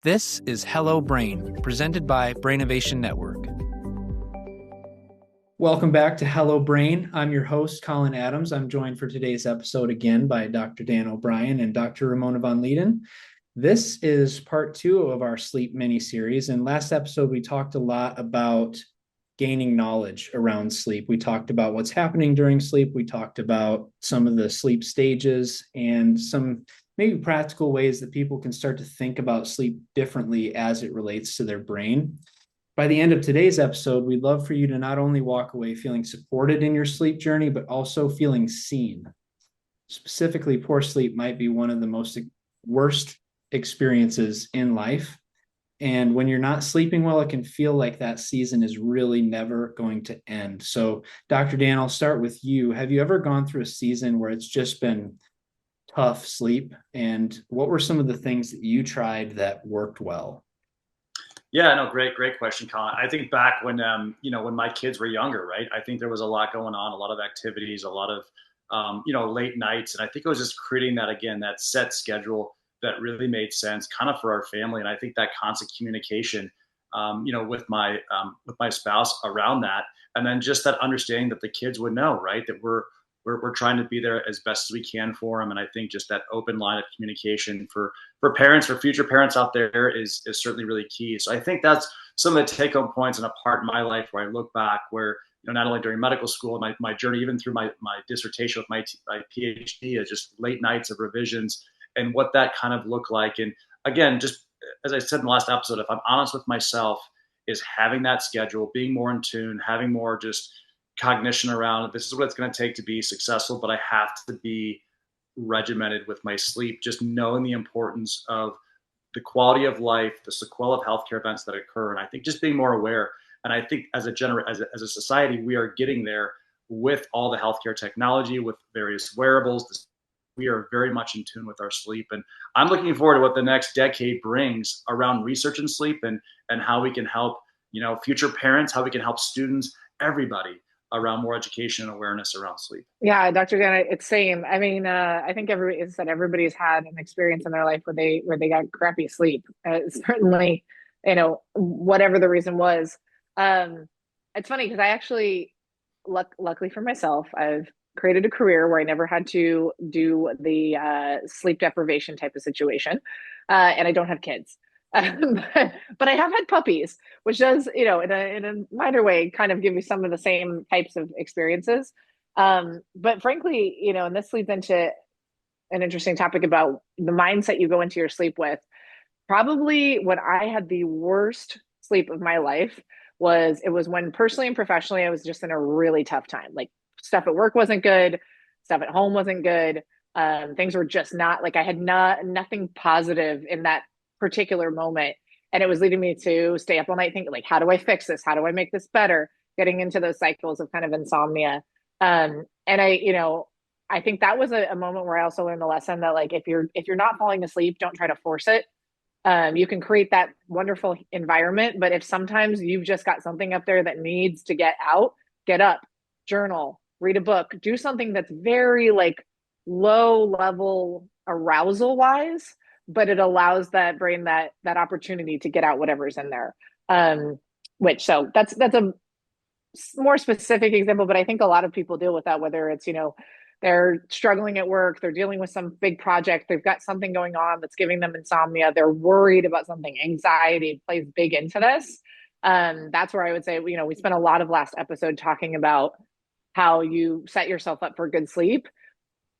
This is Hello Brain, presented by Brainovation Network. Welcome back to Hello Brain. I'm your host, Collin Adams. I'm joined for today's episode again by Dr. Dan O'Brien and Dr. Ramona von Leden. This is part 2 of our sleep mini-series. And last episode, we talked a lot about gaining knowledge around sleep. We talked about what's happening during sleep. We talked about some of the sleep stages and some maybe practical ways that people can start to think about sleep differently as it relates to their brain. By the end of today's episode, we'd love for you to not only walk away feeling supported in your sleep journey, but also feeling seen. Specifically, poor sleep might be one of the worst experiences in life. And when you're not sleeping well, it can feel like that season is really never going to end. So, Dr. Dan, I'll start with you. Have you ever gone through a season where it's just been tough sleep, and what were some of the things that you tried that worked well? Yeah, no, great question, Colin. I think back when when my kids were younger, right? I think there was a lot going on, a lot of activities, a lot of late nights, and I think it was just creating that set schedule that really made sense, kind of for our family. And I think that constant communication, with my spouse around that, and then just that understanding that the kids would know, right, that we're trying to be there as best as we can for them. And I think just that open line of communication for parents, for future parents out there is certainly really key. So I think that's some of the take home points and a part in my life where I look back where, not only during medical school, my journey, even through my dissertation with my PhD, is just late nights of revisions and what that kind of looked like. And again, just as I said in the last episode, if I'm honest with myself, is having that schedule, being more in tune, having more just cognition around this is what it's going to take to be successful, but I have to be regimented with my sleep, just knowing the importance of the quality of life, the sequelae of healthcare events that occur. And I think just being more aware. And I think as a society, we are getting there with all the healthcare technology, with various wearables. We are very much in tune with our sleep. And I'm looking forward to what the next decade brings around research in sleep and how we can help, future parents, how we can help students, everybody, around more education and awareness around sleep. Yeah, Dr. Dan, it's same. I mean, I think everybody's had an experience in their life where they got crappy sleep. Certainly, whatever the reason was. It's funny because I actually, luckily for myself, I've created a career where I never had to do the sleep deprivation type of situation, and I don't have kids. But I have had puppies, which does, in a minor way, kind of give you some of the same types of experiences. But frankly, and this leads into an interesting topic about the mindset you go into your sleep with. Probably when I had the worst sleep of my life it was when personally and professionally, I was just in a really tough time. Like stuff at work wasn't good, stuff at home wasn't good. Things were just not like I had nothing positive in that particular moment, and it was leading me to stay up all night thinking, like, how do I fix this, how do I make this better, getting into those cycles of kind of insomnia. And I think that was a moment where I also learned the lesson that, like, if you're not falling asleep, don't try to force it. You can create that wonderful environment, but if sometimes you've just got something up there that needs to get out, get up, journal, read a book, do something that's very like low level arousal wise, but it allows that brain that opportunity to get out whatever's in there. So that's a more specific example, but I think a lot of people deal with that, whether it's, they're struggling at work, they're dealing with some big project, they've got something going on that's giving them insomnia, they're worried about something, anxiety plays big into this. That's where I would say, we spent a lot of last episode talking about how you set yourself up for good sleep.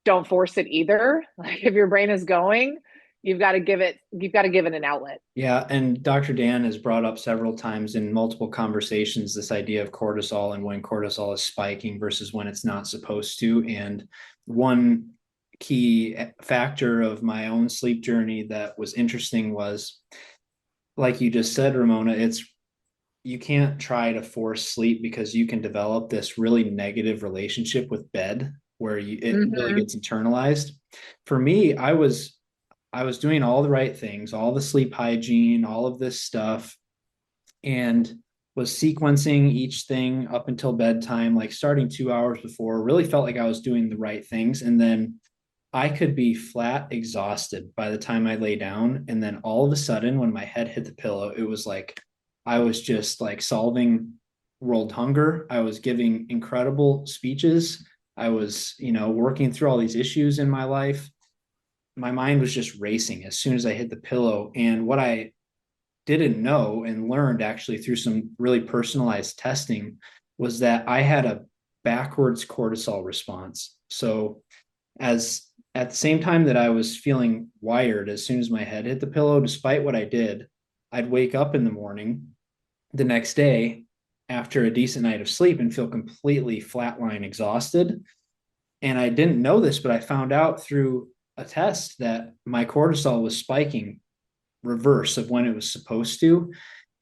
Don't force it either. Like if your brain is going, you've got to give it an outlet. Yeah. And Dr. Dan has brought up several times in multiple conversations this idea of cortisol and when cortisol is spiking versus when it's not supposed to. And one key factor of my own sleep journey that was interesting was, like you just said, Ramona, you can't try to force sleep because you can develop this really negative relationship with bed where it really gets internalized. For me, I was doing all the right things, all the sleep hygiene, all of this stuff, and was sequencing each thing up until bedtime, like starting 2 hours before, really felt like I was doing the right things. And then I could be flat exhausted by the time I lay down. And then all of a sudden, when my head hit the pillow, it was like I was just like solving world hunger. I was giving incredible speeches. I was, working through all these issues in my life. My mind was just racing as soon as I hit the pillow. And what I didn't know and learned actually through some really personalized testing was that I had a backwards cortisol response. So as at the same time that I was feeling wired as soon as my head hit the pillow, despite what I did, I'd wake up in the morning the next day after a decent night of sleep and feel completely flatline exhausted. And I didn't know this, but I found out through a test that my cortisol was spiking reverse of when it was supposed to.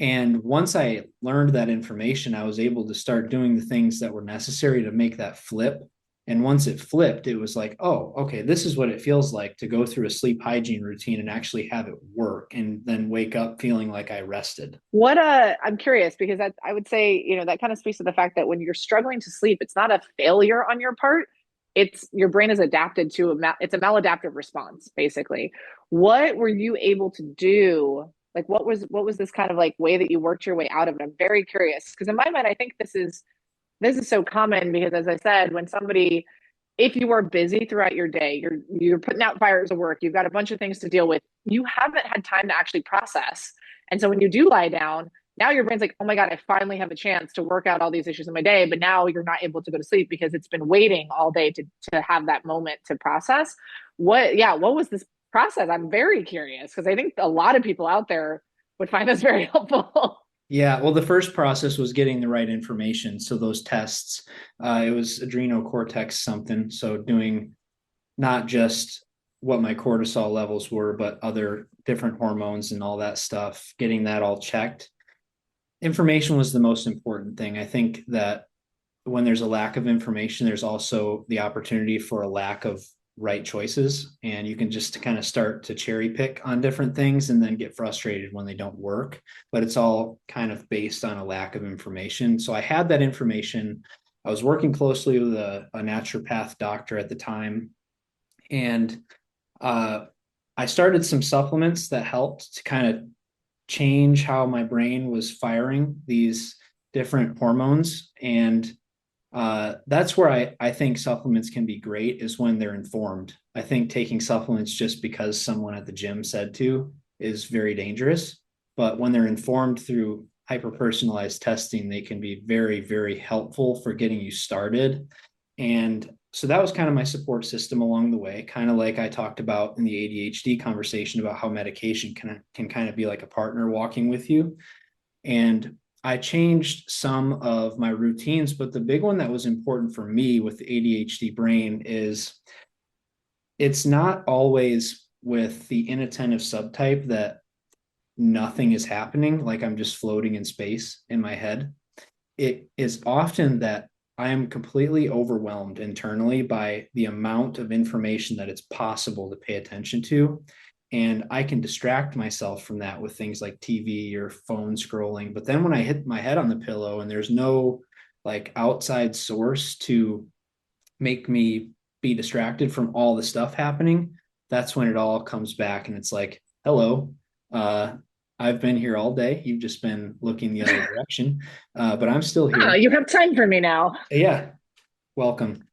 And once I learned that information, I was able to start doing the things that were necessary to make that flip. And once it flipped, it was like, oh, okay, this is what it feels like to go through a sleep hygiene routine and actually have it work and then wake up feeling like I rested. I'm curious because that I would say, that kind of speaks to the fact that when you're struggling to sleep, it's not a failure on your part. It's your brain is adapted to it's a maladaptive response, basically. What were you able to do? Like what was this kind of like way that you worked your way out of it? I'm very curious because in my mind, I think this is so common because as I said, when somebody if you are busy throughout your day, you're putting out fires of work, you've got a bunch of things to deal with, you haven't had time to actually process. And so when you do lie down, now your brain's like, oh my God, I finally have a chance to work out all these issues in my day. But now you're not able to go to sleep because it's been waiting all day to have that moment to process. What was this process? I'm very curious because I think a lot of people out there would find this very helpful. Yeah, well, the first process was getting the right information. So those tests, it was adrenocortex something. So doing not just what my cortisol levels were, but other different hormones and all that stuff, getting that all checked. Information was the most important thing. I think that when there's a lack of information, there's also the opportunity for a lack of right choices. And you can just kind of start to cherry pick on different things and then get frustrated when they don't work. But it's all kind of based on a lack of information. So I had that information. I was working closely with a naturopath doctor at the time. And I started some supplements that helped to kind of change how my brain was firing these different hormones. And that's where I think supplements can be great is when they're informed. I think taking supplements just because someone at the gym said to is very dangerous. But when they're informed through hyper personalized testing, they can be very, very helpful for getting you started. And so that was kind of my support system along the way, kind of like I talked about in the ADHD conversation about how medication can kind of be like a partner walking with you. And I changed some of my routines, but the big one that was important for me with the ADHD brain is it's not always with the inattentive subtype that nothing is happening, like I'm just floating in space in my head. It is often that I am completely overwhelmed internally by the amount of information that it's possible to pay attention to. And I can distract myself from that with things like TV or phone scrolling. But then when I hit my head on the pillow and there's no like outside source to make me be distracted from all the stuff happening, that's when it all comes back and it's like, hello, uh, I've been here all day. You've just been looking the other direction, but I'm still Oh, here. you have time for me now. Yeah, welcome.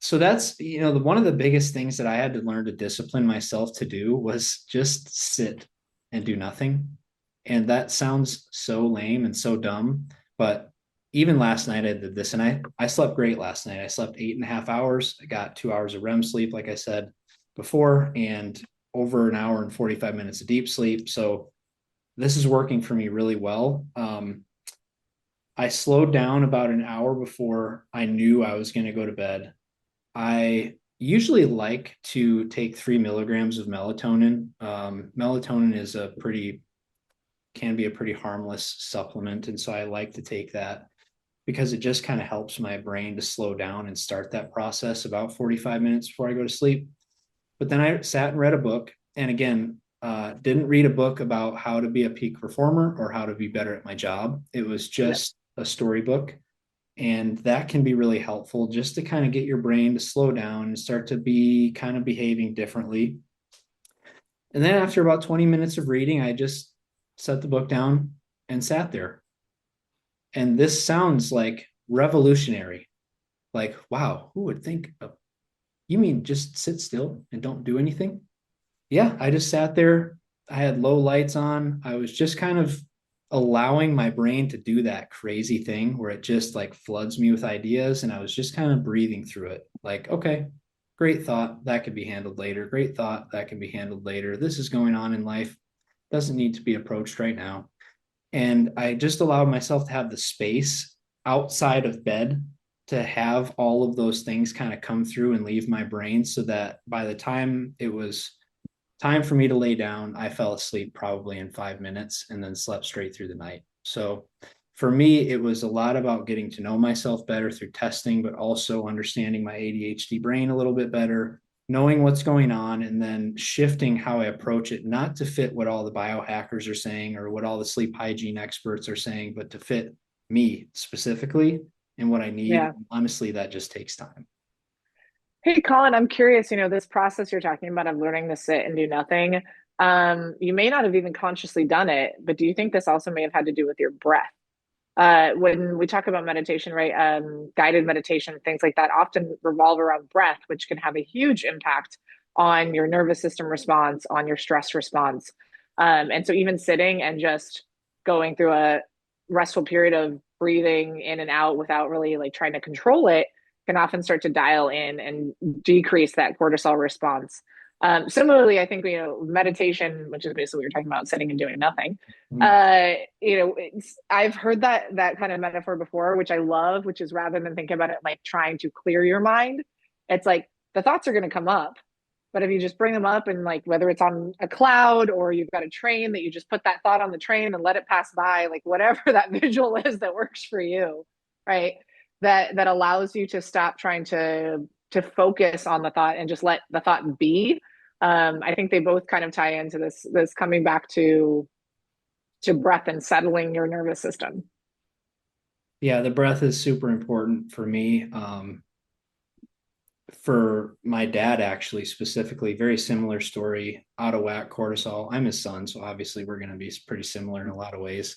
So that's, one of the biggest things that I had to learn to discipline myself to do was just sit and do nothing. And that sounds so lame and so dumb, but even last night I did this and I slept great last night. I slept 8.5 hours. I got 2 hours of REM sleep, like I said before, and over an hour and 45 minutes of deep sleep. So this is working for me really well. I slowed down about an hour before I knew I was going to go to bed. I usually like to take 3 milligrams of melatonin. Melatonin can be a pretty harmless supplement. And so I like to take that because it just kind of helps my brain to slow down and start that process about 45 minutes before I go to sleep. But then I sat and read a book. And again, didn't read a book about how to be a peak performer or how to be better at my job. It was Yeah. just a storybook And that can be really helpful just to kind of get your brain to slow down and start to be kind of behaving differently. And then after about 20 minutes of reading, I just set the book down and sat there. And this sounds like revolutionary. Like, wow, who would think of, you mean just sit still and don't do anything? Yeah, I just sat there. I had low lights on. I was just kind of allowing my brain to do that crazy thing where it just like floods me with ideas. And I was just kind of breathing through it. Like, okay, great thought. That could be handled later. Great thought. That can be handled later. This is going on in life. Doesn't need to be approached right now. And I just allowed myself to have the space outside of bed to have all of those things kind of come through and leave my brain so that by the time it was time for me to lay down, I fell asleep probably in 5 minutes and then slept straight through the night. So for me, it was a lot about getting to know myself better through testing, but also understanding my ADHD brain a little bit better, knowing what's going on, and then shifting how I approach it, not to fit what all the biohackers are saying or what all the sleep hygiene experts are saying, but to fit me specifically and what I need. Yeah. Honestly, that just takes time. Hey, Colin, I'm curious, this process you're talking about of learning to sit and do nothing. You may not have even consciously done it, but do you think this also may have had to do with your breath? When we talk about meditation, right? Guided meditation, things like that often revolve around breath, which can have a huge impact on your nervous system response, on your stress response. And so even sitting and just going through a restful period of breathing in and out without really like trying to control it can often start to dial in and decrease that cortisol response. Similarly, I think, meditation, which is basically what you're talking about, sitting and doing nothing. Mm-hmm. I've heard that kind of metaphor before, which I love, which is rather than think about it like trying to clear your mind, it's like the thoughts are going to come up. But if you just bring them up and like whether it's on a cloud or you've got a train that you just put that thought on the train and let it pass by, like whatever that visual is that works for you, right? That allows you to stop trying to focus on the thought and just let the thought be. I think they both kind of tie into this coming back to breath and settling your nervous system. Yeah, the breath is super important for me. For my dad, actually, specifically, very similar story, out of whack cortisol. I'm his son, so obviously we're going to be pretty similar in a lot of ways.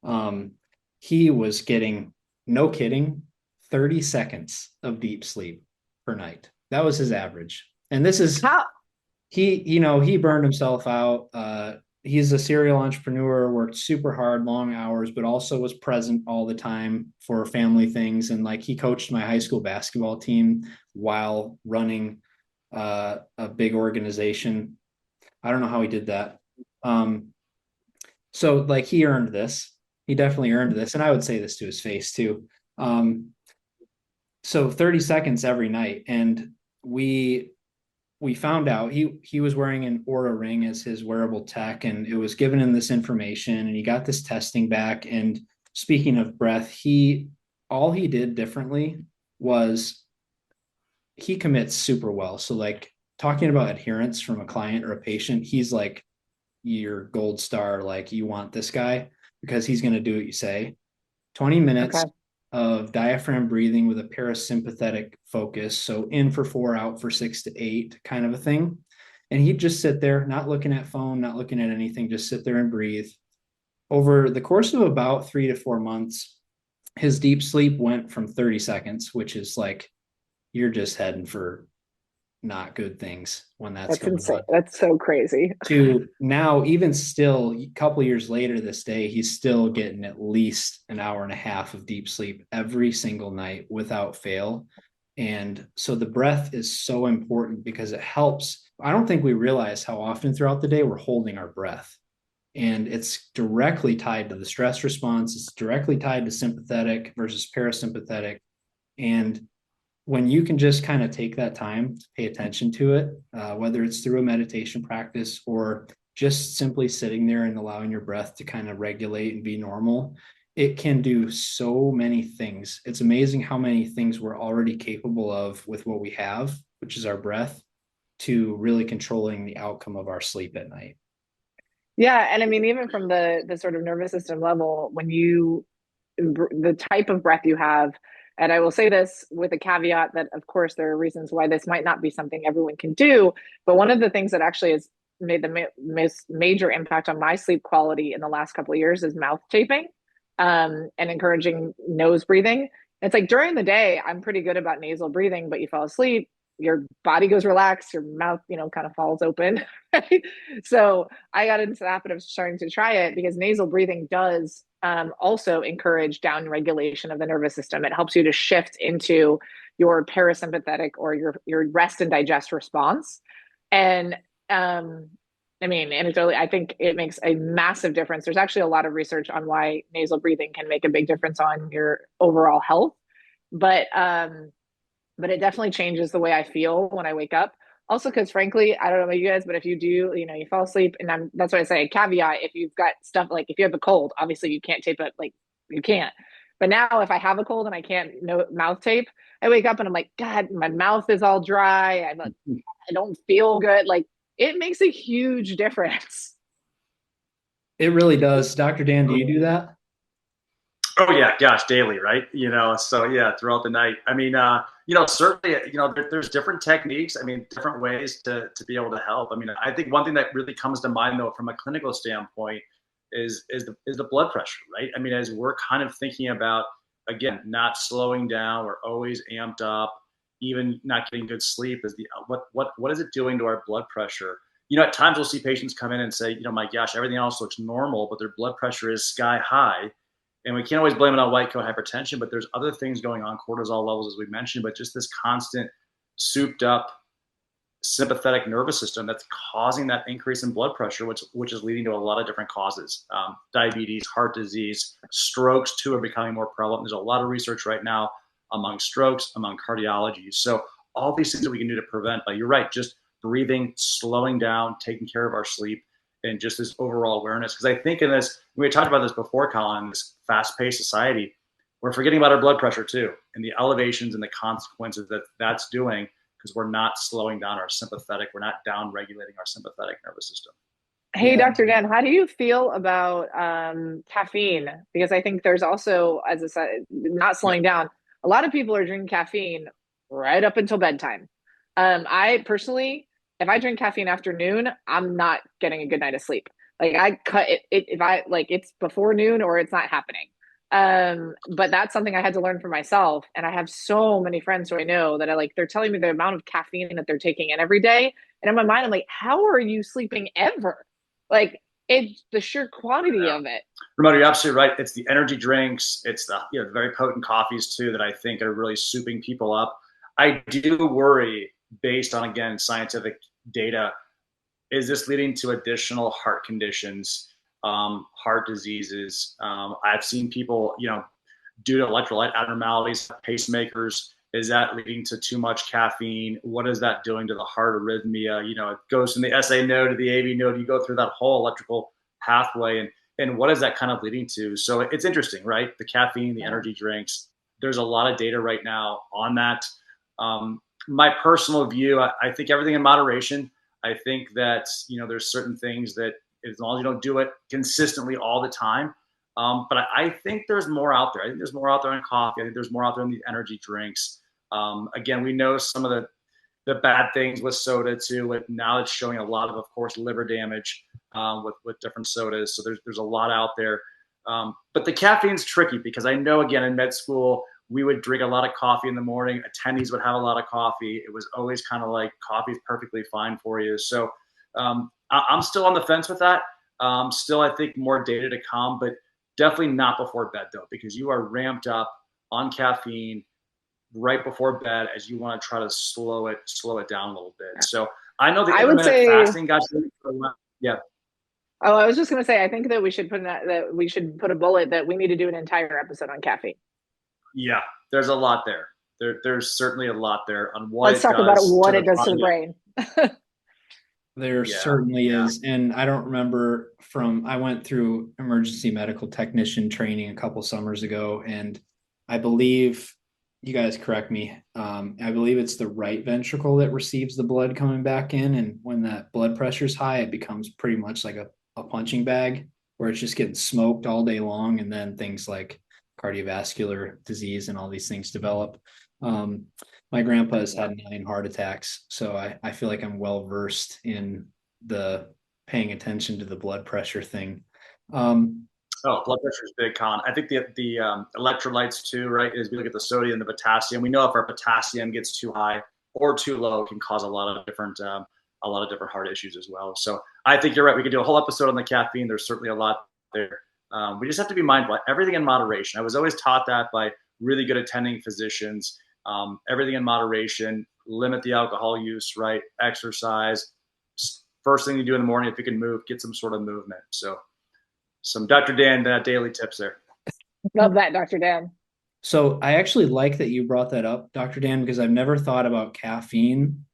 Um, he was getting, no kidding, 30 seconds of deep sleep per night. That was his average. And this is, How he burned himself out. He's a serial entrepreneur, worked super hard, long hours, but also was present all the time for family things. And like he coached my high school basketball team while running a big organization. I don't know how he did that. So like he earned this. He definitely earned this. And I would say this to his face too. So 30 seconds every night. And we found out he was wearing an Aura ring as his wearable tech, and it was giving him this information, and he got this testing back. And speaking of breath, all he did differently was he commits super well. So like talking about adherence from a client or a patient, he's like your gold star. Like you want this guy because he's going to do what you say. 20 minutes okay. of diaphragm breathing with a parasympathetic focus. So in for 4, out for 6 to 8 kind of a thing. And he'd just sit there, not looking at phone, not looking at anything, just sit there and breathe. Over the course of about 3 to 4 months, his deep sleep went from 30 seconds, which is like, you're just heading for not good things when that's That's going insane. on, That's so crazy. to now, even still a couple of years later this day, he's still getting at least an hour and a half of deep sleep every single night without fail. And so the breath is so important because it helps. I don't think we realize how often throughout the day we're holding our breath, and it's directly tied to the stress response. It's directly tied to sympathetic versus parasympathetic. And when you can just kind of take that time to pay attention to it, whether it's through a meditation practice or just simply sitting there and allowing your breath to kind of regulate and be normal, it can do so many things. It's amazing how many things we're already capable of with what we have, which is our breath, to really controlling the outcome of our sleep at night. Yeah, and I mean, even from the sort of nervous system level, when the type of breath you have And I will say this with a caveat that, of course, there are reasons why this might not be something everyone can do. But one of the things that actually has made the major impact on my sleep quality in the last couple of years is mouth taping, and encouraging nose breathing. It's like during the day, I'm pretty good about nasal breathing, but you fall asleep, your body goes relaxed, your mouth, kind of falls open. Right? So I got into the habit of starting to try it because nasal breathing does also encourage down regulation of the nervous system. It helps you to shift into your parasympathetic or your rest and digest response. And I mean, anecdotally, I think it makes a massive difference. There's actually a lot of research on why nasal breathing can make a big difference on your overall health. But it definitely changes the way I feel when I wake up. Also, because frankly, I don't know about you guys, but if you do, you fall asleep, and that's what I say. Caveat: if you've got stuff like if you have a cold, obviously you can't tape it. Like you can't. But now, if I have a cold and I can't mouth tape, I wake up and I'm like, God, my mouth is all dry. I don't feel good. Like it makes a huge difference. It really does. Dr. Dan, do you do that? Oh yeah, gosh, daily, right? So yeah, throughout the night. I mean, certainly, there's different techniques. I mean, different ways to be able to help. I mean, I think one thing that really comes to mind though, from a clinical standpoint, is the blood pressure, right? I mean, as we're kind of thinking about, again, not slowing down, we're always amped up, even not getting good sleep. Is the what is it doing to our blood pressure? At times we'll see patients come in and say, my gosh, everything else looks normal, but their blood pressure is sky high. And we can't always blame it on white coat hypertension, but there's other things going on, cortisol levels, as we mentioned, but just this constant souped up sympathetic nervous system that's causing that increase in blood pressure, which is leading to a lot of different causes. Diabetes, heart disease, strokes too are becoming more prevalent. There's a lot of research right now among strokes, among cardiology. So all these things that we can do to prevent, but you're right, just breathing, slowing down, taking care of our sleep, and just this overall awareness. Because I think we talked about this before, Collin, in this fast-paced society, we're forgetting about our blood pressure too, and the elevations and the consequences that's doing, because we're not slowing down our sympathetic, we're not down regulating our sympathetic nervous system. Hey, yeah. Dr. Dan, how do you feel about caffeine? Because I think there's also, as I said, not slowing down. A lot of people are drinking caffeine right up until bedtime. I personally, if I drink caffeine after noon, I'm not getting a good night of sleep. Like I cut it if I like it's before noon or it's not happening. But that's something I had to learn for myself. And I have so many friends who I know that they're telling me the amount of caffeine that they're taking in every day. And in my mind, I'm like, how are you sleeping ever? Like it's the sheer quantity of it. Ramona, you're absolutely right. It's the energy drinks. It's the very potent coffees too that I think are really souping people up. I do worry, based on, again, scientific data, is this leading to additional heart conditions, heart diseases? I've seen people, due to electrolyte abnormalities, pacemakers. Is that leading to too much caffeine? What is that doing to the heart arrhythmia? It goes from the SA node to the AV node. You go through that whole electrical pathway, and what is that kind of leading to? So it's interesting, right? The caffeine, the energy drinks. There's a lot of data right now on that. My personal view, I think everything in moderation. I think that, there's certain things that as long as you don't do it consistently all the time. But I think there's more out there. I think there's more out there in coffee. I think there's more out there in the energy drinks. Again, we know some of the bad things with soda too. Now it's showing a lot of course, liver damage with different sodas. So there's a lot out there. But the caffeine's tricky because I know, again, in med school, we would drink a lot of coffee in the morning. Attendees would have a lot of coffee. It was always kind of like coffee is perfectly fine for you. So I'm still on the fence with that. Still, I think more data to come, but definitely not before bed though, because you are ramped up on caffeine right before bed as you want to try to slow it down a little bit. So I know the intermittent fasting got yeah. Oh, I was just going to say, I think that we should put a bullet that we need to do an entire episode on caffeine. Yeah, there's a lot there. There's certainly a lot there on what Let's talk about what it does to the brain. There certainly is. And I don't remember I went through emergency medical technician training a couple summers ago, and I believe, you guys correct me, I believe it's the right ventricle that receives the blood coming back in. And when that blood pressure is high, it becomes pretty much like a punching bag where it's just getting smoked all day long. And then things like cardiovascular disease and all these things develop. My grandpa has had 9 heart attacks, so I feel like I'm well versed in the paying attention to the blood pressure thing. Oh, blood pressure is big, Colin. I think the electrolytes too, right? Is we look at the sodium and the potassium. We know if our potassium gets too high or too low, it can cause a lot of different heart issues as well. So I think you're right. We could do a whole episode on the caffeine. There's certainly a lot there. We just have to be mindful. Everything in moderation. I was always taught that by really good attending physicians. Everything in moderation. Limit the alcohol use. Right. Exercise. First thing you do in the morning, if you can move, get some sort of movement. So some Dr. Dan daily tips there. Love that, Dr. Dan. So I actually like that you brought that up, Dr. Dan, because I've never thought about caffeine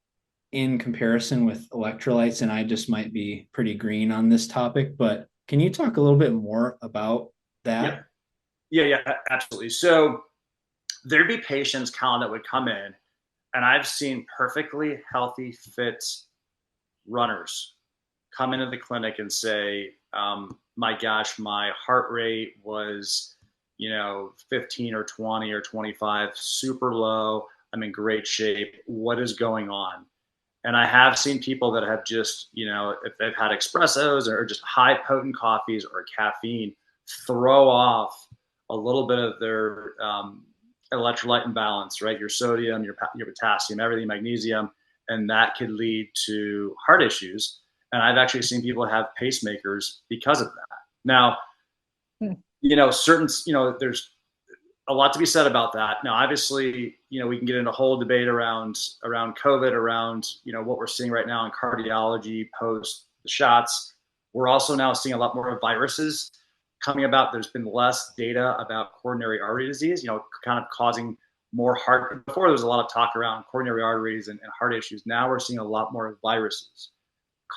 in comparison with electrolytes, and I just might be pretty green on this topic, but can you talk a little bit more about that? Yeah, absolutely. So there'd be patients, Colin, that would come in, and I've seen perfectly healthy, fit runners come into the clinic and say, my gosh, my heart rate was, 15 or 20 or 25, super low. I'm in great shape. What is going on? And I have seen people that have just, if they've had espressos or just high potent coffees or caffeine, throw off a little bit of their electrolyte imbalance, right? Your sodium, your potassium, everything, magnesium, and that could lead to heart issues. And I've actually seen people have pacemakers because of that. Now, there's a lot to be said about that. Now, obviously, we can get into a whole debate around COVID, around, what we're seeing right now in cardiology post the shots. We're also now seeing a lot more viruses coming about. There's been less data about coronary artery disease, kind of causing more heart. Before there was a lot of talk around coronary arteries and heart issues. Now we're seeing a lot more viruses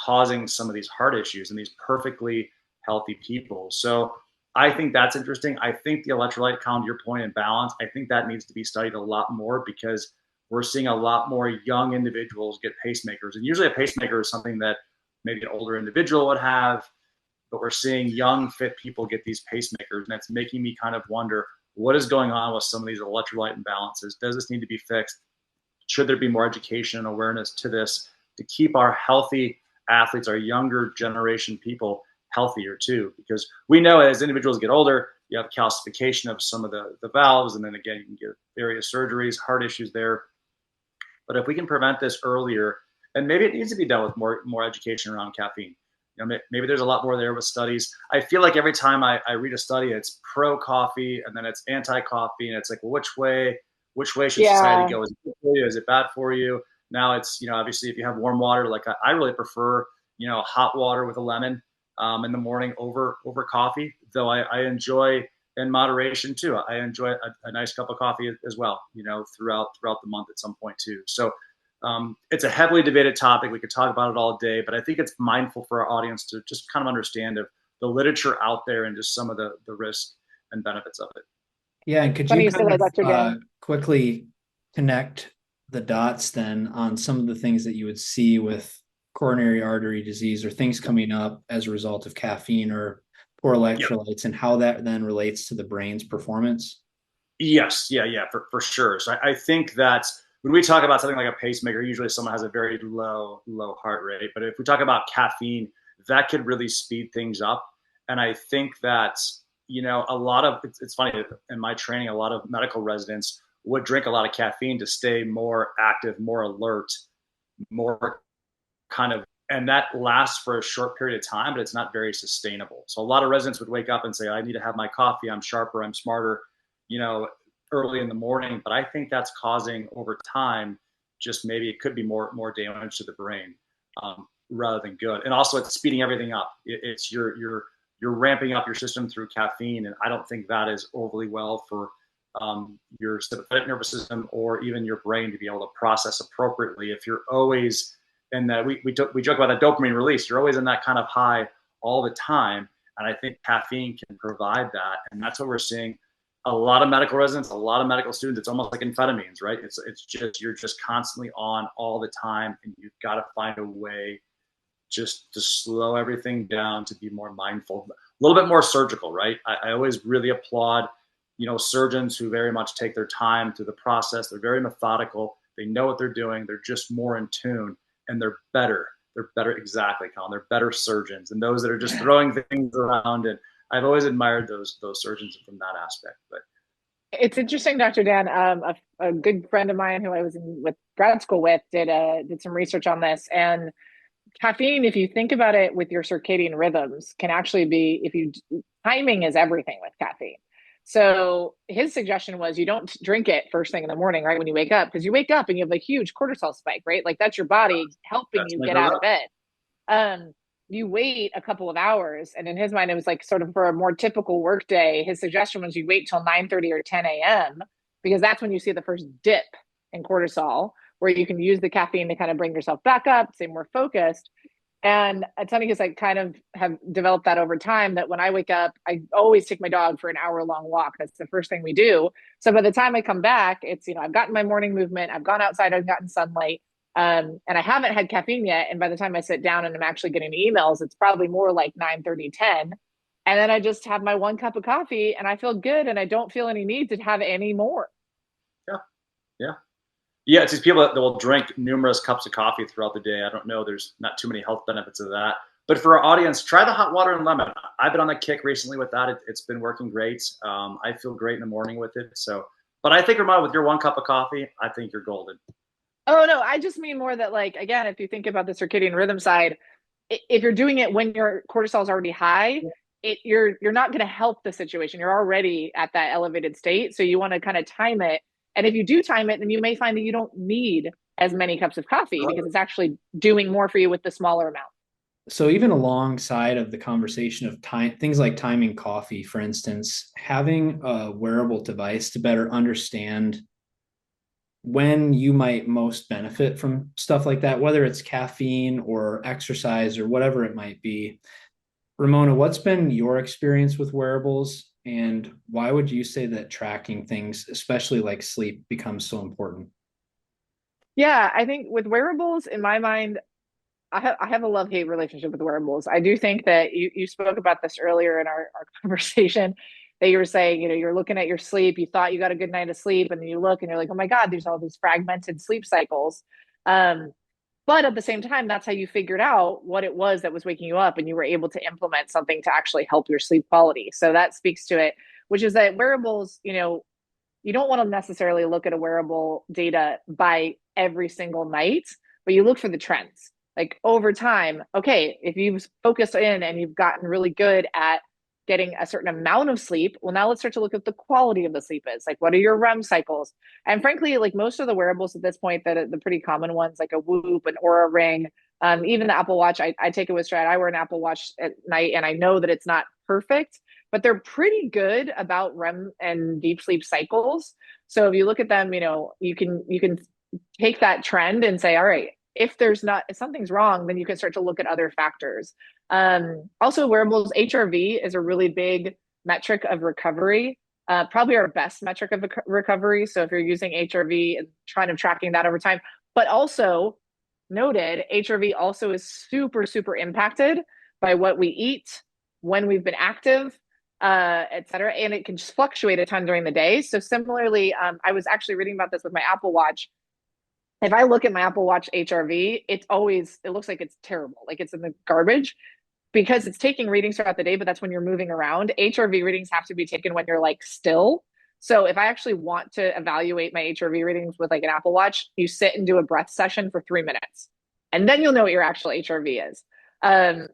causing some of these heart issues in these perfectly healthy people. So I think that's interesting. I think the electrolyte, Colin, to your point, and balance, I think that needs to be studied a lot more because we're seeing a lot more young individuals get pacemakers. And usually a pacemaker is something that maybe an older individual would have, but we're seeing young, fit people get these pacemakers. And that's making me kind of wonder what is going on with some of these electrolyte imbalances. Does this need to be fixed? Should there be more education and awareness to this to keep our healthy athletes, our younger generation people, healthier too? Because we know as individuals get older, you have calcification of some of the valves, and then again, you can get various surgeries, heart issues there. But if we can prevent this earlier, and maybe it needs to be done with more education around caffeine. Maybe there's a lot more there with studies. I feel like every time I read a study, it's pro coffee and then it's anti coffee, and it's like, well, which way should society go? Is it good for you? Is it bad for you? Now it's, obviously if you have warm water, like I really prefer, hot water with a lemon in the morning over coffee, though I enjoy in moderation too. I enjoy a nice cup of coffee as well, throughout the month at some point too. So it's a heavily debated topic. We could talk about it all day, but I think it's mindful for our audience to just kind of understand the literature out there and just some of the risk and benefits of it. Yeah, and could you kind of quickly connect the dots then on some of the things that you would see with coronary artery disease or things coming up as a result of caffeine or poor electrolytes, and how that then relates to the brain's performance? Yes, yeah, for sure. So I think that when we talk about something like a pacemaker, usually someone has a very low heart rate. But if we talk about caffeine, that could really speed things up. And I think that, a lot of, it's funny, in my training, a lot of medical residents would drink a lot of caffeine to stay more active, more alert, more kind of, and that lasts for a short period of time, but it's not very sustainable. So a lot of residents would wake up and say, I need to have my coffee. I'm sharper, I'm smarter, early in the morning. But I think that's causing over time, just maybe it could be more damage to the brain rather than good. And also it's speeding everything up. It's you're ramping up your system through caffeine. And I don't think that is overly well for your sympathetic nervous system or even your brain to be able to process appropriately. If you're always in that, we joke about that dopamine release, you're always in that kind of high all the time. And I think caffeine can provide that. And that's what we're seeing. A lot of medical residents, a lot of medical students, it's almost like amphetamines, right? It's just, you're just constantly on all the time, and you've got to find a way just to slow everything down, to be more mindful, a little bit more surgical, right? I always really applaud surgeons who very much take their time through the process. They're very methodical. They know what they're doing. They're just more in tune, and they're better. They're better, exactly, Colin. They're better surgeons than those that are just throwing things around. And I've always admired those surgeons from that aspect. But it's interesting, Dr. Dan. A good friend of mine who I was in with grad school with did some research on this, and caffeine, if you think about it with your circadian rhythms, can actually be, timing is everything with caffeine. So his suggestion was you don't drink it first thing in the morning, right when you wake up, because you wake up and you have a huge cortisol spike, right? Like that's your body helping you get out of bed. You wait a couple of hours, and in his mind, it was like sort of for a more typical work day. His suggestion was you wait till 9:30 or 10 a.m. because that's when you see the first dip in cortisol, where you can use the caffeine to kind of bring yourself back up, stay more focused. And it's funny because I kind of have developed that over time that when I wake up, I always take my dog for an hour-long walk. That's the first thing we do. So by the time I come back, it's, I've gotten my morning movement, I've gone outside, I've gotten sunlight, and I haven't had caffeine yet. And by the time I sit down and I'm actually getting emails, it's probably more like 9:30, 10. And then I just have my one cup of coffee and I feel good and I don't feel any need to have any more. Yeah. Yeah. Yeah, it's these people that will drink numerous cups of coffee throughout the day. I don't know. There's not too many health benefits of that. But for our audience, try the hot water and lemon. I've been on a kick recently with that. It's been working great. I feel great in the morning with it. So, but I think, Ramona, with your one cup of coffee, I think you're golden. Oh, no, I just mean more that, like, again, if you think about the circadian rhythm side, if you're doing it when your cortisol is already high, you're not going to help the situation. You're already at that elevated state. So you want to kind of time it. And if you do time it, then you may find that you don't need as many cups of coffee because it's actually doing more for you with the smaller amount. So even alongside of the conversation of time, things like timing coffee, for instance, having a wearable device to better understand when you might most benefit from stuff like that, whether it's caffeine or exercise or whatever it might be. Ramona, what's been your experience with wearables, and why would you say that tracking things, especially like sleep, becomes so important? Yeah, I think with wearables, in my mind, I have a love-hate relationship with wearables. I do think that you spoke about this earlier in our conversation, that you were saying, you're looking at your sleep, you thought you got a good night of sleep, and then you look and you're like, oh my God, there's all these fragmented sleep cycles. But at the same time, that's how you figured out what it was that was waking you up, and you were able to implement something to actually help your sleep quality. So that speaks to it, which is that wearables, you don't want to necessarily look at a wearable data by every single night, but you look for the trends. Like over time, okay, if you've focused in and you've gotten really good at getting a certain amount of sleep, well, now let's start to look at the quality of the sleep is. Like, what are your REM cycles? And frankly, like most of the wearables at this point, that the pretty common ones, like a Whoop, an Aura Ring, even the Apple Watch, I take it with stride. I wear an Apple Watch at night, and I know that it's not perfect, but they're pretty good about REM and deep sleep cycles. So if you look at them, you can take that trend and say, all right, if something's wrong, then you can start to look at other factors. Also, wearables, HRV is a really big metric of recovery, probably our best metric of recovery. So if you're using HRV and trying to tracking that over time, but also noted, HRV also is super, super impacted by what we eat, when we've been active, et cetera. And it can just fluctuate a ton during the day. So similarly, I was actually reading about this with my Apple Watch. If I look at my Apple Watch HRV, it looks like it's terrible, like it's in the garbage, because it's taking readings throughout the day, but that's when you're moving around. HRV readings have to be taken when you're like still. So if I actually want to evaluate my HRV readings with like an Apple Watch, you sit and do a breath session for 3 minutes, and then you'll know what your actual HRV is.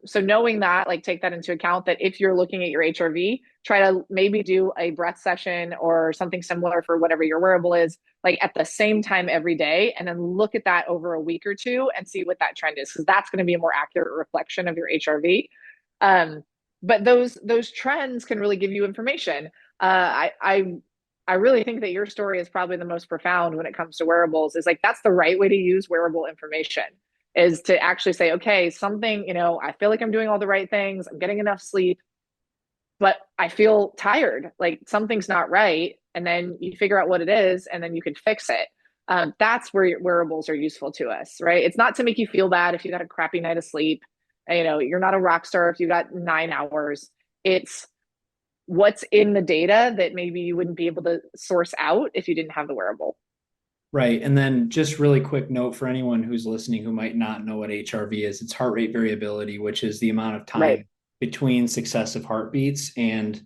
So knowing that, like, take that into account, that if you're looking at your HRV, try to maybe do a breath session or something similar for whatever your wearable is, like at the same time every day, and then look at that over a week or two and see what that trend is, because that's going to be a more accurate reflection of your HRV. But those trends can really give you information. I really think that your story is probably the most profound when it comes to wearables. Is like, that's the right way to use wearable information, is to actually say, okay, something, I feel like I'm doing all the right things, I'm getting enough sleep, but I feel tired, like something's not right. And then you figure out what it is, and then you can fix it. That's where wearables are useful to us, right? It's not to make you feel bad if you got a crappy night of sleep. You're not a rock star if you got 9 hours. It's what's in the data that maybe you wouldn't be able to source out if you didn't have the wearable. Right. And then just really quick note for anyone who's listening who might not know what HRV is, it's heart rate variability, which is the amount of Right. time between successive heartbeats. And,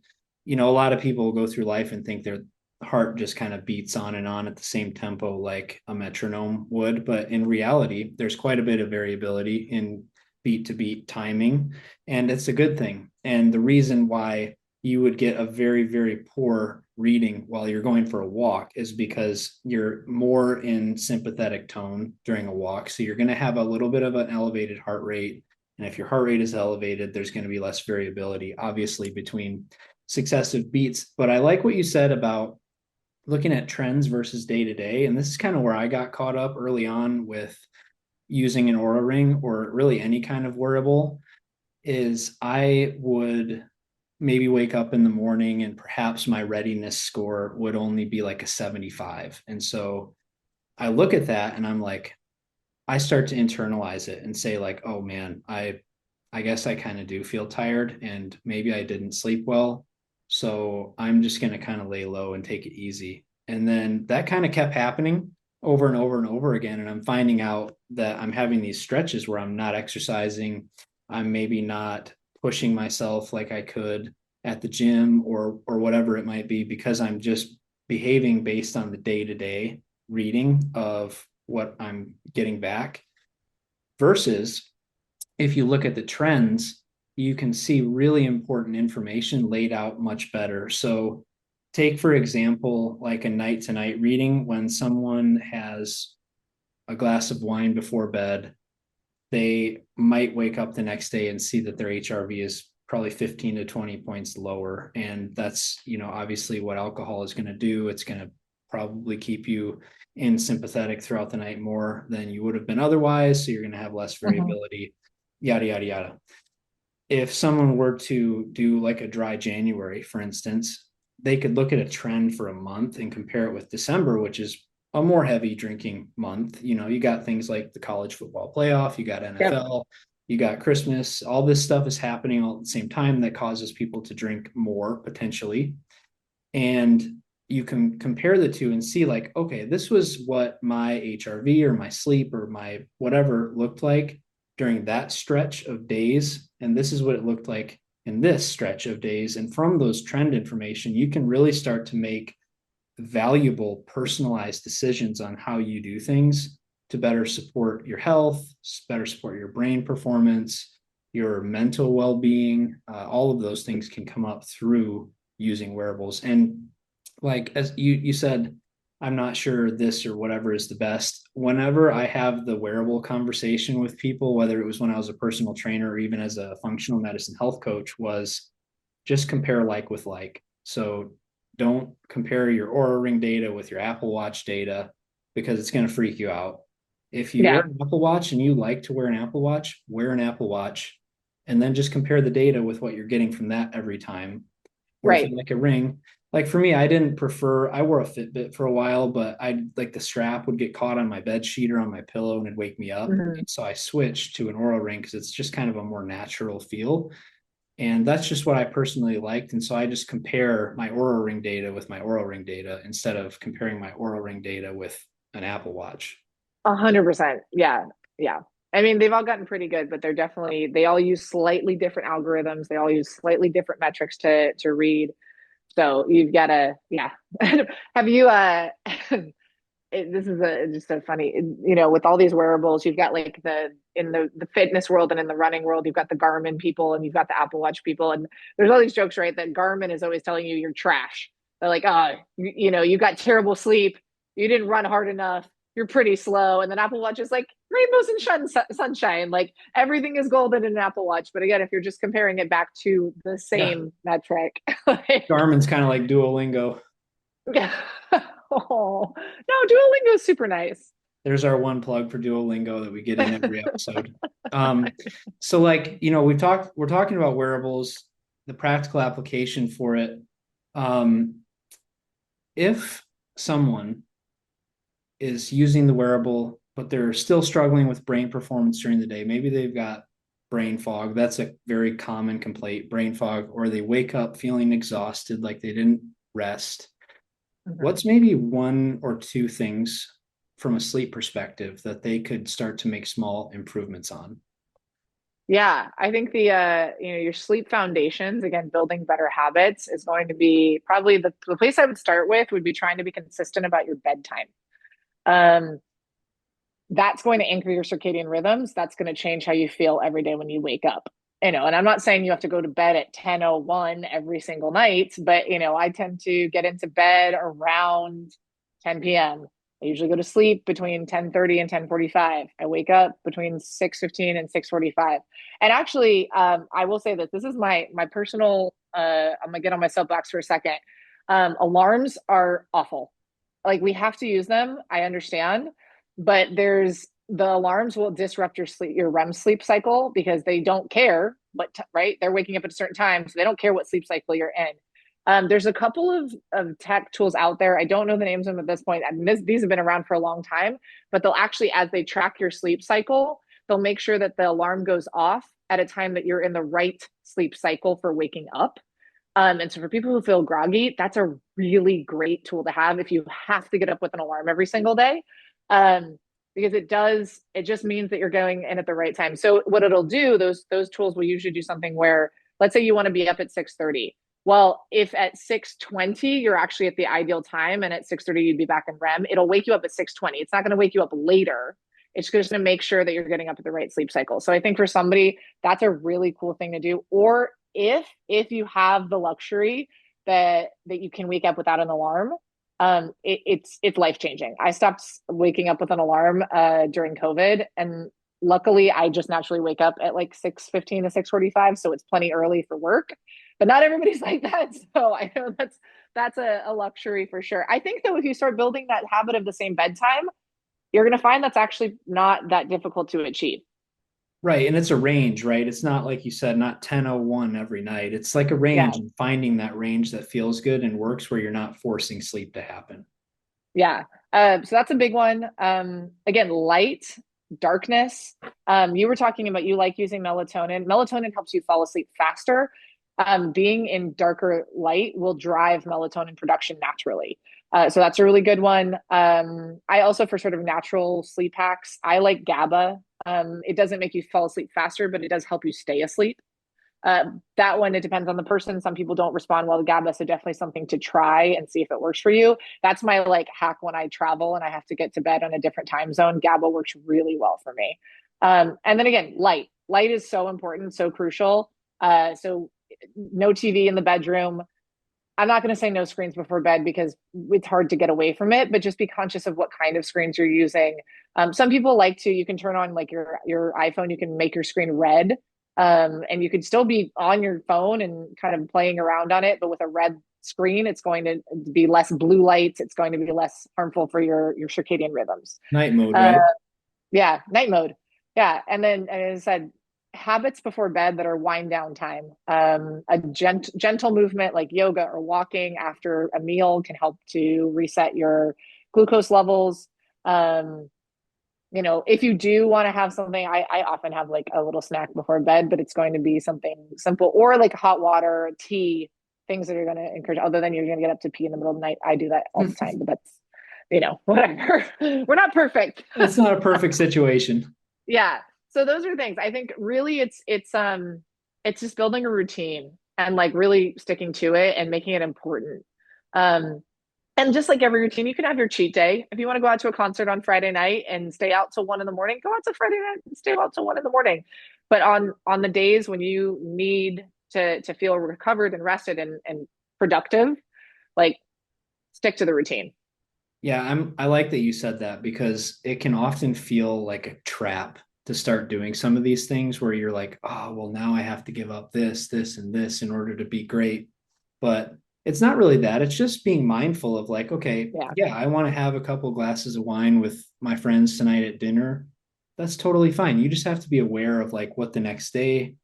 a lot of people go through life and think their heart just kind of beats on and on at the same tempo like a metronome would. But in reality, there's quite a bit of variability in beat to beat timing. And it's a good thing. And the reason why you would get a very, very poor reading while you're going for a walk is because you're more in sympathetic tone during a walk. So you're going to have a little bit of an elevated heart rate. And if your heart rate is elevated, there's going to be less variability, obviously, between successive beats. But I like what you said about looking at trends versus day to day. And this is kind of where I got caught up early on with using an Oura ring or really any kind of wearable is I would maybe wake up in the morning and perhaps my readiness score would only be like a 75. And so I look at that and I'm like, I start to internalize it and say like, oh man, I guess I kind of do feel tired and maybe I didn't sleep well. So I'm just going to kind of lay low and take it easy. And then that kind of kept happening over and over and over again. And I'm finding out that I'm having these stretches where I'm not exercising. I'm maybe not pushing myself like I could at the gym or whatever it might be because I'm just behaving based on the day-to-day reading of what I'm getting back versus if you look at the trends, you can see really important information laid out much better. So take, for example, like a night to night reading when someone has a glass of wine before bed, they might wake up the next day and see that their HRV is probably 15 to 20 points lower. And that's, obviously what alcohol is going to do. It's going to probably keep you in sympathetic throughout the night more than you would have been otherwise. So you're going to have less variability, yada, yada, yada. If someone were to do like a dry January, for instance, they could look at a trend for a month and compare it with December, which is a more heavy drinking month. You got things like the college football playoff, you got Yep. NFL, you got Christmas, all this stuff is happening all at the same time that causes people to drink more potentially. And you can compare the two and see like, okay, this was what my HRV or my sleep or my whatever looked like during that stretch of days. And this is what it looked like in this stretch of days. And from those trend information, you can really start to make valuable personalized decisions on how you do things to better support your health, better support your brain performance, your mental well-being. All of those things can come up through using wearables. And like as you said, I'm not sure this or whatever is the best. Whenever I have the wearable conversation with people, whether it was when I was a personal trainer or even as a functional medicine health coach, was just compare like with like. So don't compare your Oura Ring data with your Apple Watch data because it's going to freak you out. If you wear Yeah. an Apple Watch and you like to wear an Apple Watch, wear an Apple Watch and then just compare the data with what you're getting from that every time. Or if Right. you like a ring, like for me, I wore a Fitbit for a while, but I like the strap would get caught on my bed sheet or on my pillow and it'd wake me up. Mm-hmm. And so I switched to an Oura Ring because it's just kind of a more natural feel. And that's just what I personally liked. And so I just compare my Oura Ring data with my Oura Ring data instead of comparing my Oura Ring data with an Apple Watch. 100%. Yeah. Yeah. I mean, they've all gotten pretty good, but they all use slightly different algorithms. They all use slightly different metrics to read. So you've got to, yeah. Have you, this is just a funny, with all these wearables, you've got like in the fitness world and in the running world, you've got the Garmin people and you've got the Apple Watch people. And there's all these jokes, right? That Garmin is always telling you you're trash. They're like, oh, you got terrible sleep. You didn't run hard enough. You're pretty slow. And then Apple Watch is like rainbows and sunshine. Like everything is golden in an Apple Watch. But again, if you're just comparing it back to the Yeah. same metric, like, Garmin's kind of like Duolingo. yeah. Oh, no, Duolingo is super nice. There's our one plug for Duolingo that we get in every episode. So like, we're talking about wearables, the practical application for it. If someone is using the wearable, but they're still struggling with brain performance during the day, maybe they've got brain fog. That's a very common complaint, brain fog, or they wake up feeling exhausted, like they didn't rest. Mhm. What's maybe one or two things from a sleep perspective that they could start to make small improvements on? Yeah, I think your sleep foundations, again, building better habits is going to be probably the place I would start with would be trying to be consistent about your bedtime. Um, that's going to anchor your circadian rhythms. That's going to change how you feel every day when you wake up. And I'm not saying you have to go to bed at 10:01 every single night, but I tend to get into bed around 10 p.m. I usually go to sleep between 10:30 and 10:45. I wake up between 6:15 and 6:45. And actually, I will say that this is my personal I'm gonna get on my soapbox for a second. Alarms are awful. Like we have to use them, I understand, but there's the alarms will disrupt your REM sleep cycle because they don't care right, they're waking up at a certain time, so they don't care what sleep cycle you're in. There's a couple of tech tools out there. I don't know the names of them at this point. These have been around for a long time, but they'll actually, as they track your sleep cycle, they'll make sure that the alarm goes off at a time that you're in the right sleep cycle for waking up. And so for people who feel groggy, that's a really great tool to have if you have to get up with an alarm every single day. Um, because it just means that you're going in at the right time. So what it'll do, those tools will usually do something where, let's say you want to be up at 6:30. Well, if at 6:20 you're actually at the ideal time and at 6:30 you'd be back in REM, it'll wake you up at 6:20. It's not going to wake you up later. It's just going to make sure that you're getting up at the right sleep cycle. So I think for somebody, that's a really cool thing to do. Or if you have the luxury that you can wake up without an alarm, it's life changing. I stopped waking up with an alarm during COVID, and luckily I just naturally wake up at like 6:15 to 6:45, so it's plenty early for work. But not everybody's like that, so I know that's a luxury for sure. I think though, if you start building that habit of the same bedtime, you're going to find that's actually not that difficult to achieve. Right. And it's a range, right? It's not like you said, not 10:01 every night. It's like a range Yeah. and finding that range that feels good and works where you're not forcing sleep to happen. Yeah. So that's a big one. Again, light, darkness. You were talking about you like using melatonin. Melatonin helps you fall asleep faster. Being in darker light will drive melatonin production naturally. So that's a really good one. I also, for sort of natural sleep hacks, I like GABA. It doesn't make you fall asleep faster, but it does help you stay asleep. That one, it depends on the person. Some people don't respond well to GABA, so definitely something to try and see if it works for you. That's my like hack when I travel and I have to get to bed on a different time zone. GABA works really well for me. And then again, light. Light is so important, so crucial. So no TV in the bedroom. I'm not going to say no screens before bed because it's hard to get away from it, but just be conscious of what kind of screens you're using. Some people like to, you can turn on like your iPhone, you can make your screen red. And you could still be on your phone and kind of playing around on it, but with a red screen, it's going to be less blue light. It's going to be less harmful for your circadian rhythms. Night mode, Uh, right? yeah, night mode. Yeah, and then as I said, habits before bed that are wind down time. A gentle movement like yoga or walking after a meal can help to reset your glucose levels. Um, if you do want to have something, I often have like a little snack before bed, but it's going to be something simple or like hot water, tea, things that are going to encourage, other than you're going to get up to pee in the middle of the night. I do that all the time, but that's, whatever. We're not perfect. It's not a perfect situation. Yeah. So those are things. I think really it's just building a routine and like really sticking to it and making it important. Um, and just like every routine, you can have your cheat day. If you want to go out to a concert on Friday night and stay out till 1 in the morning, go out to Friday night and stay out till 1 in the morning. But on the days when you need to feel recovered and rested and productive, like stick to the routine. Yeah, I like that you said that because it can often feel like a trap to start doing some of these things where you're like, oh, well, now I have to give up this, this, and this in order to be great. But it's not really that. It's just being mindful of like, okay, Yeah. yeah, I want to have a couple glasses of wine with my friends tonight at dinner. That's totally fine. You just have to be aware of like what the next day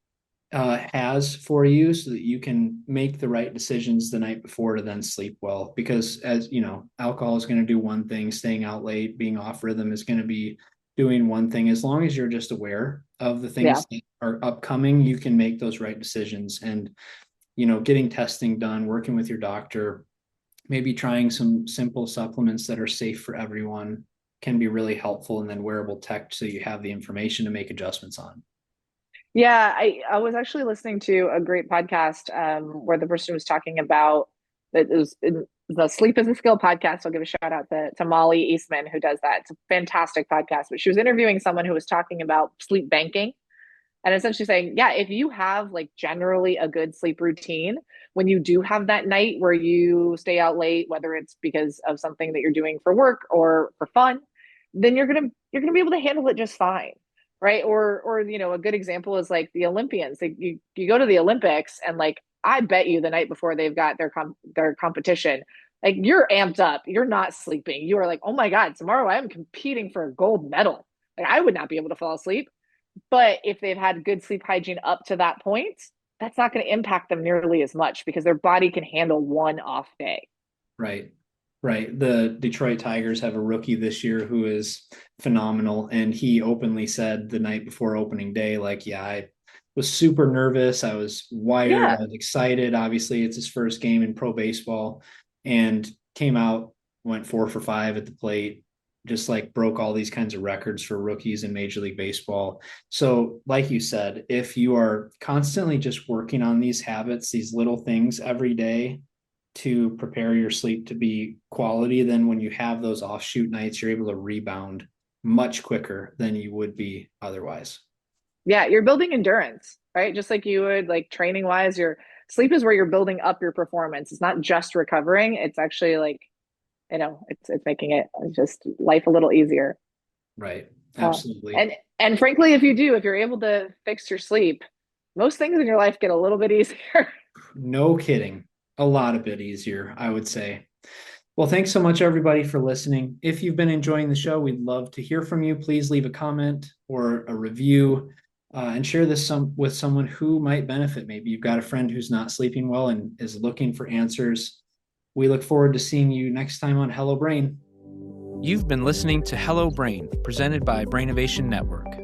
has for you so that you can make the right decisions the night before to then sleep well. Because as you know, alcohol is going to do one thing, staying out late, being off rhythm is going to be doing one thing. As long as you're just aware of the Yeah. things that are upcoming, you can make those right decisions. And, getting testing done, working with your doctor, maybe trying some simple supplements that are safe for everyone can be really helpful. And then wearable tech, so you have the information to make adjustments on. Yeah, I was actually listening to a great podcast where the person was talking about that it was the Sleep is a Skill podcast. I'll give a shout out to Molly Eastman, who does that. It's a fantastic podcast. But she was interviewing someone who was talking about sleep banking and essentially saying, yeah, if you have like generally a good sleep routine, when you do have that night where you stay out late, whether it's because of something that you're doing for work or for fun, then you're gonna be able to handle it just fine. Right. Or a good example is like the Olympians. You go to the Olympics and like I bet you the night before they've got their competition, like you're amped up, you're not sleeping. You are like, oh my God, tomorrow I am competing for a gold medal. Like I would not be able to fall asleep. But if they've had good sleep hygiene up to that point, that's not going to impact them nearly as much because their body can handle one off day. Right. Right. The Detroit Tigers have a rookie this year who is phenomenal. And he openly said the night before opening day, like, yeah, I was super nervous. I was wired. Yeah. I was excited. Obviously, it's his first game in pro baseball, and came out, went 4 for 5 at the plate, just like broke all these kinds of records for rookies in Major League Baseball. So, like you said, if you are constantly just working on these habits, these little things every day, to prepare your sleep to be quality, then when you have those offshoot nights, you're able to rebound much quicker than you would be otherwise. Yeah, you're building endurance, right? Just like you would like training wise, your sleep is where you're building up your performance. It's not just recovering, it's actually like, it's making it just life a little easier. Right. Uh, Absolutely. and frankly, if you're able to fix your sleep, most things in your life get a little bit easier. No kidding. A lot of bit easier, I would say. Well, thanks so much, everybody, for listening. If you've been enjoying the show, we'd love to hear from you. Please leave a comment or a review, and share this with someone who might benefit. Maybe you've got a friend who's not sleeping well and is looking for answers. We look forward to seeing you next time on Hello Brain. You've been listening to Hello Brain, presented by Brainovation Network.